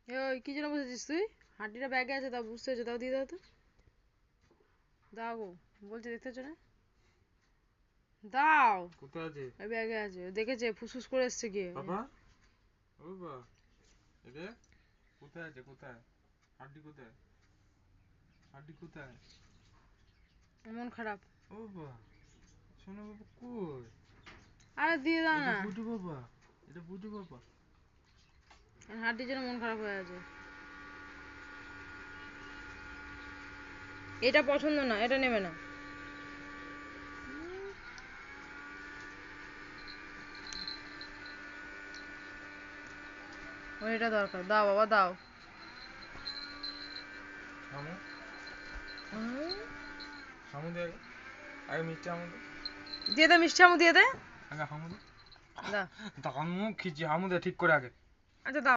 ওই কি জন্য বসেছিস তুই? হাঁটিটা ব্যাগে আছে, দাও, বুঝতে হচ্ছে, দাও, দিয়ে দাও তো, দাও গো, বলছি দেখতে হচ্ছে না, দাও। কোথায় আছে? ওই ব্যাগে আছে, দেখেছে ফুসফুস করে এসছে গিয়ে। বাবা, ও বাবা, এরে কোথায় আছে? কোথায়? হাড্ডি কোথায়? হাড্ডি কোথায়? মন খারাপ। ও বাবা, শোনো বাবা, কই? আরে দিয়ে দাও এটা না, বুঝু বাবা, এটা বুঝু বাবা। হাঁটির জন্য মন খারাপ হয়ে আছে। এটা পছন্দ না, এটা নেবে না। ওর এটা দরকার, দাও বাবা, দাও। হামু, হামু দে আগে, আগে মিষ্টি হামু দে। দিয়ে দে, মিষ্টি আমু দিয়ে দে। আগে হামু দে। দাও। তা হামু খিচি, হামু দে ঠিক করে আগে। আচ্ছা দাও।